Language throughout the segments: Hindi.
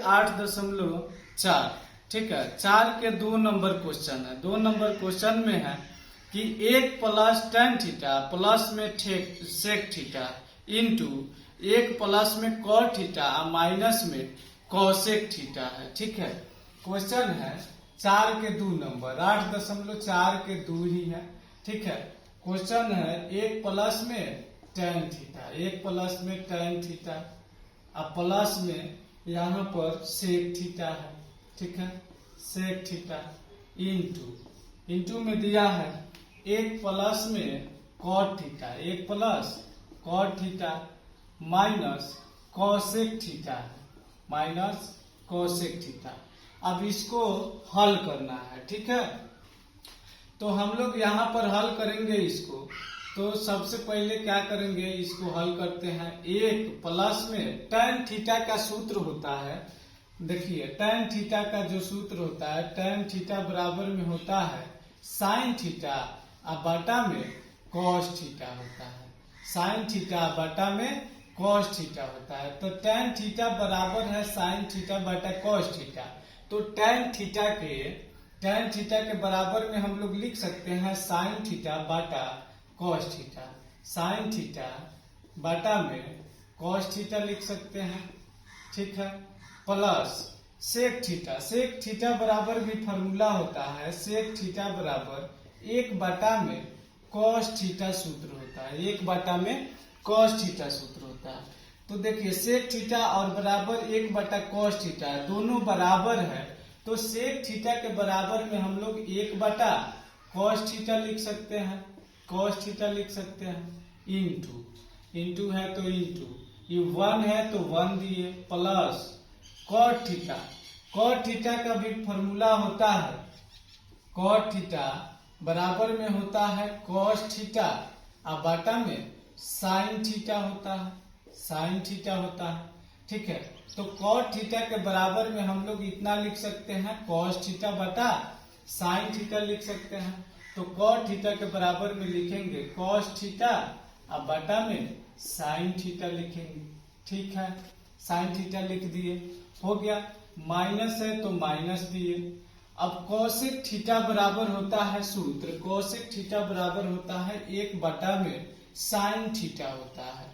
8.4। ठीक है, 4 के 2 नंबर क्वेश्चन है। 2 नंबर क्वेश्चन में है कि 1 प्लस टेन थीटा प्लस में सेक थीटा इंटू 1 प्लस में कॉट थीटा माइनस में कॉसेक थीटा है। ठीक है, क्वेश्चन है 4 के 2 नंबर, 8.4 के 2 ही है। ठीक है, क्वेश्चन है 1 प्लस में टेन थीटा, 1 प्लस में टेन थीटा अब प्लस में यहाँ पर सेक थीटा है। ठीक है, सेक थीटा इंटू में दिया है 1 प्लस में cot theta, 1 plus cot theta minus cosec theta है, माइनस कॉसेक थीटा। अब इसको हल करना है। ठीक है, तो हम लोग यहाँ पर हल करेंगे इसको। तो सबसे पहले क्या करेंगे, इसको हल करते हैं। 1 प्लस में tan थीटा का सूत्र होता है, देखिए tan थीटा का जो सूत्र होता है, tan थीटा बराबर में होता है साइन थीटा और बटा में कॉस थीटा होता है। साइन थीटा बटा में कॉस थीटा होता है। तो tan थीटा बराबर है साइन थीटा बटा कॉस थीटा। तो tan थीटा के बराबर में हम लोग लिख सकते हैं साइन थीटा बटा कॉस थीटा, साइन थीटा बटा में कॉस थीटा लिख सकते हैं। ठीक है, plus sec theta, sec theta बराबर भी फॉर्मूला होता है, सेक थीटा बराबर 1 बटा में कॉस थीटा सूत्र होता है, 1 बटा में कॉस थीटा सूत्र होता है। तो देखिए सेक थीटा और बराबर 1 बटा कॉस थीटा है, दोनों बराबर है। तो सेक थीटा के बराबर में हम लोग 1 बटा कॉस थीटा लिख सकते हैं, कॉस थीटा लिख सकते हैं इंटू है तो इंटू, ये 1 है तो 1 दिए, plus cot theta, cot theta का भी फॉर्मूला होता है, कॉट थीटा बराबर में होता है कॉस थीटा और बटा में साइन थीटा होता है, साइन थीटा होता है। ठीक है, तो कॉट थीटा के बराबर में हम लोग इतना लिख सकते हैं कॉस थीटा बटा साइन थीटा लिख सकते हैं। तो कॉट थीटा के बराबर में लिखेंगे कॉस थीटा और बटा में साइन थीटा लिखेंगे। ठीक है, साइन थीटा लिख दिए, हो गया। माइनस है तो माइनस दिए। अब कॉसेक थीटा बराबर होता है सूत्र, कॉसेक थीटा बराबर होता है 1 बटा में साइन थीटा होता है,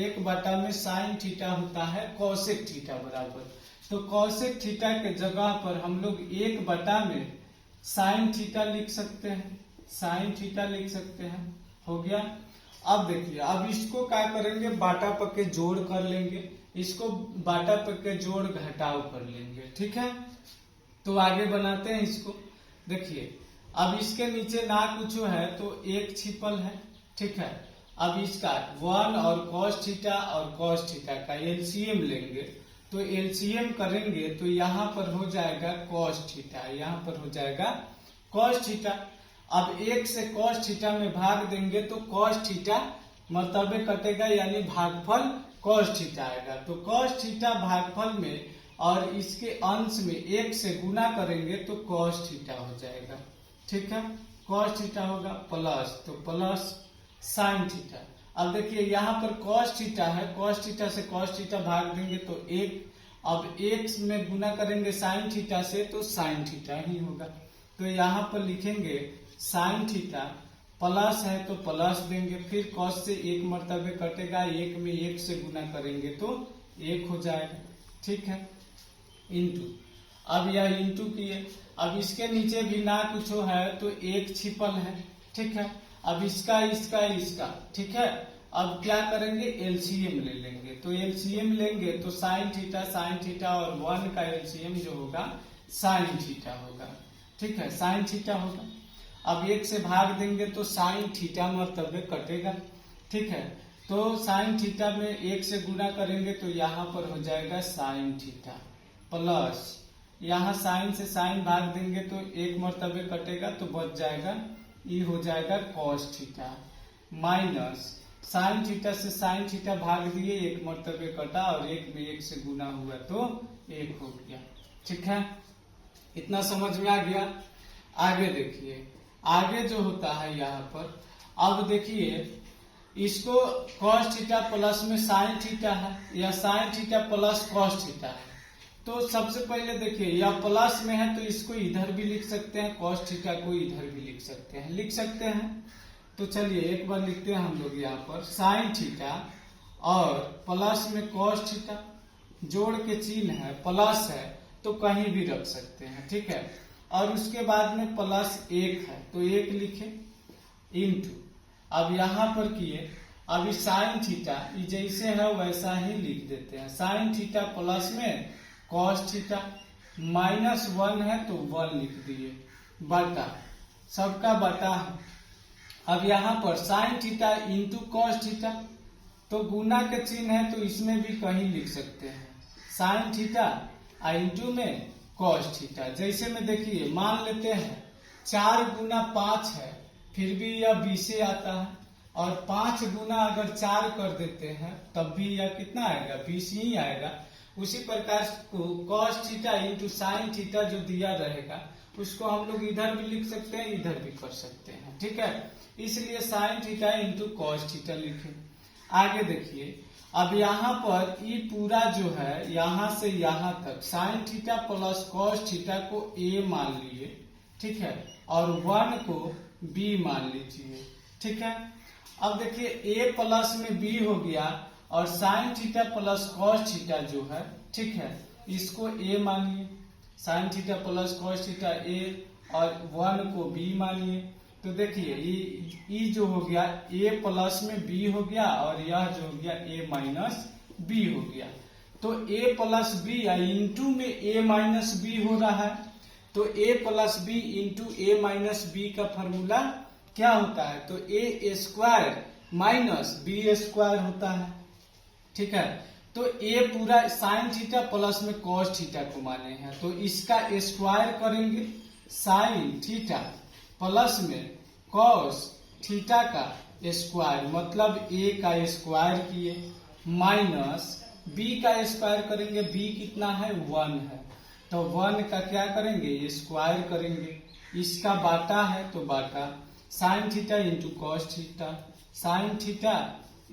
1 बटा में साइन थीटा होता है कॉसेक थीटा बराबर। तो कॉसेक थीटा के जगह पर हम लोग 1 बटा में साइन थीटा लिख सकते हैं, साइन थीटा लिख सकते हैं, हो गया। अब देखिए, अब इसको क्या करेंगे, बाटा पक्के जोड़ कर लेंगे, इसको बाटा पक्के जोड़ घटाव कर लेंगे। ठीक है, तो आगे बनाते हैं इसको। देखिए अब इसके नीचे ना कुछ है तो 1 छिपल है। ठीक है, अब इसका 1 और कॉस थीटा और कॉस थीटा का एलसीएम लेंगे। तो एलसीएम करेंगे तो यहाँ पर हो जाएगा कॉस थीटा, यहाँ पर हो जाएगा कॉस थीटा। अब 1 से कॉस थीटा में भाग देंगे तो कॉस थीटा मर्तबे कटेगा, यानी भागफल कॉस थीटा आएगा। तो कॉस थीटा भागफल में और इसके अंश में 1 से गुना करेंगे तो कॉस थीटा हो जाएगा। ठीक है, कॉस थीटा होगा प्लस, तो प्लस साइन थीटा। अब देखिए यहाँ पर कॉस थीटा है, कॉस थीटा से कॉस थीटा भाग देंगे तो 1, अब 1 में गुना करेंगे साइन थीटा से तो साइन थीटा ही होगा। तो यहाँ पर लिखेंगे साइन थीटा, प्लस है तो प्लस देंगे, फिर कॉस से 1 मर्तबे कटेगा, 1 में 1 से गुना करेंगे तो 1 हो जाएगा। ठीक है, इंटू, अब यह इंटू किए। अब इसके नीचे भी ना कुछ है तो 1 छिपल है। ठीक है, अब इसका ठीक है। अब क्या करेंगे, एलसीएम ले लेंगे। तो एलसीएम लेंगे तो साइन थीटा और 1 का एलसीएम जो होगा साइन थीटा होगा। ठीक है, साइन थीटा होगा। अब 1 से भाग देंगे तो साइन थीटा मर्तबे कटेगा। ठीक है, तो साइन थीटा में 1 से गुना करेंगे तो यहाँ पर हो जाएगा साइन थीटा, प्लस यहाँ साइन से साइन भाग देंगे तो 1 मर्तबे कटेगा तो बच जाएगा, ये हो जाएगा cos theta, minus sine theta से साइन थीटा भाग दिए, 1 मर्तबे कटा और 1 में 1 से गुना हुआ तो 1 हो गया। ठीक है, इतना समझ में आ गया। आगे देखिए, आगे जो होता है यहाँ पर, अब देखिए इसको कॉस थीटा प्लस में साइन थीटा है या sine theta plus cos theta है। तो सबसे पहले देखिए यह प्लस में है तो इसको इधर भी लिख सकते हैं, cos थीटा को इधर भी लिख सकते हैं। तो चलिए एक बार लिखते हैं हम लोग यहाँ पर साइन थीटा और प्लस में cos थीटा, जोड़ के चिन्ह है प्लस है तो कहीं भी रख सकते हैं, ठीक है। और उसके बाद में प्लस 1 है तो 1 लिखे इंटू, अब यहाँ पर किए अभी साइन थीटा जैसे है वैसा ही लिख देते हैं, साइन थीटा प्लस में cos थीटा, -1 है तो 1 लिख दिए, बटा सबका बटा है। अब यहाँ पर sign theta into cos theta, तो गुना के चिन्ह है तो इसमें भी कहीं लिख सकते हैं, साइन थीटा इंटू में cos थीटा। जैसे में देखिए मान लेते हैं 4 गुना 5 है फिर भी यह 20 आता है, और 5 गुना अगर 4 कर देते हैं तब भी यह कितना आएगा, 20 ही आएगा। उसी प्रकार cos theta into sine theta जो दिया रहेगा उसको हम लोग इधर भी लिख सकते हैं इधर भी कर सकते हैं, ठीक है। इसलिए sign theta into cos theta लिखे। आगे देखिए अब यहाँ पर ये पूरा जो है यहाँ से यहाँ तक sine theta plus cos theta को a मान लिए, ठीक है, और 1 को b मान लीजिए, ठीक है। अब देखिए a प्लस में b हो गया और sine theta plus cos theta जो है, ठीक है, इसको a मानिए, sine theta plus cos theta a और 1 को b मानिए। तो देखिए ये जो हो गया a प्लस में b हो गया और यह जो हो गया a माइनस b हो गया। तो a प्लस b इंटू में a माइनस b हो रहा है, तो a plus b into a minus b का फॉर्मूला क्या होता है, तो a square minus b square होता है, ठीक है। तो a पूरा साइन थीटा प्लस में cos थीटा को माने हैं तो इसका स्क्वायर करेंगे, साइन थीटा प्लस में cos थीटा का स्क्वायर मतलब a का स्क्वायर किए, माइनस b का स्क्वायर करेंगे, b कितना है 1 है तो 1 का क्या करेंगे स्क्वायर करेंगे, इसका बाटा है तो बाटा sine theta into cos theta, sine theta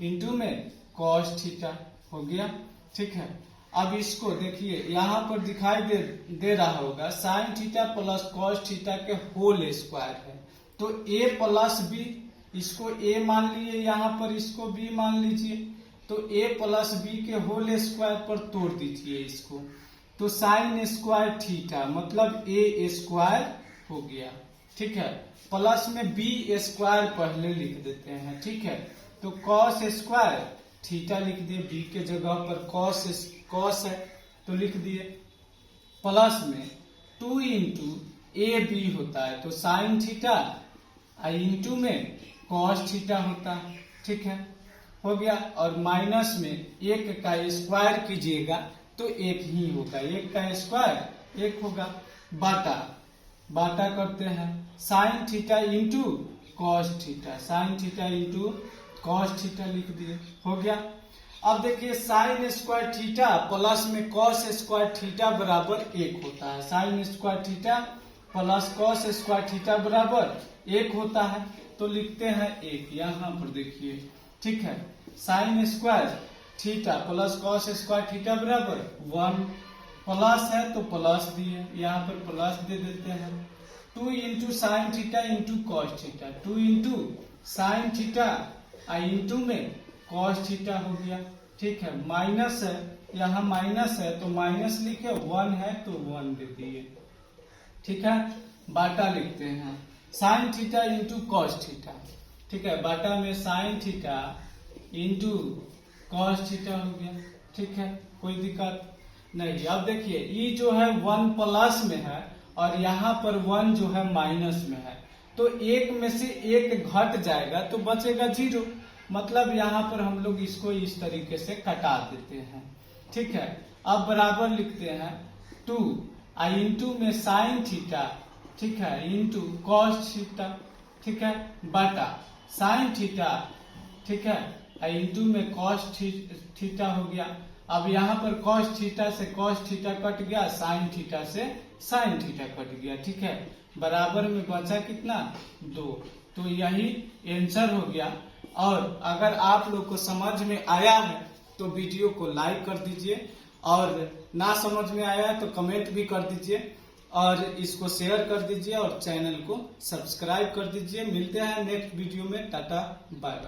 into में cos थीटा हो गया, ठीक है। अब इसको देखिए यहाँ पर दिखाई दे रहा होगा sine theta plus cos theta के होल स्क्वायर है, तो a प्लस b, इसको a मान लिए, यहाँ पर इसको b मान लीजिए, तो a प्लस b के होल स्क्वायर पर तोड़ दीजिए इसको, तो साइन स्क्वायर थीटा मतलब a स्क्वायर हो गया, ठीक है। प्लस में b स्क्वायर पहले लिख देते हैं, ठीक है। तो cos स्क्वायर थीटा लिख दिए, b के जगह पर cos है तो लिख दिए, प्लस में 2 इंटू ए बी होता है तो साइन थीटा इंटू में cos थीटा होता है, ठीक है, हो गया। और माइनस में 1 का स्क्वायर कीजिएगा तो 1 ही होगा, 1 का स्क्वायर 1 होगा, बाटा करते हैं sine theta into cos theta, sine theta into cos theta लिख दिए, हो गया। अब देखिए साइन स्क्वायर थीटा प्लस में cos स्क्वायर थीटा बराबर 1 होता है, sine square theta plus cos square theta बराबर 1 होता है तो लिखते हैं 1 यहाँ पर देखिए, ठीक है। Sine square theta plus cos square theta बराबर 1, प्लस है तो प्लस दिए, यहाँ पर प्लस दे देते हैं, 2 into sine theta into cos theta, 2 into sine theta into में cos थीटा हो गया, ठीक है। माइनस है, यहाँ माइनस है तो माइनस लिखे, 1 है तो 1 दे दिए, ठीक है। बाटा लिखते हैं sine theta into cos theta, ठीक है, बाटा में sign theta into cos theta हो गया, ठीक है, कोई दिक्कत नहीं। अब देखिए ये जो है 1 प्लस में है और यहाँ पर 1 जो है माइनस में है, तो 1 में से 1 घट जाएगा तो बचेगा 0, मतलब यहाँ पर हम लोग इसको इस तरीके से कटा देते हैं, ठीक है। अब बराबर लिखते हैं 2 इंटू में साइन थीटा, ठीक है, इंटू cos थीटा, ठीक है, बटा साइन थीटा, ठीक है, इंटू में cos थीटा हो गया। अब यहाँ पर cos थीटा से cos थीटा कट गया, साइन थीटा से साइन थीटा कट गया, ठीक है, बराबर में बचा कितना 2, तो यही आंसर हो गया। और अगर आप लोग को समझ में आया है तो वीडियो को लाइक कर दीजिए और ना समझ में आया है तो कमेंट भी कर दीजिए और इसको शेयर कर दीजिए और चैनल को सब्सक्राइब कर दीजिए। मिलते हैं नेक्स्ट वीडियो में। Tata bye bye.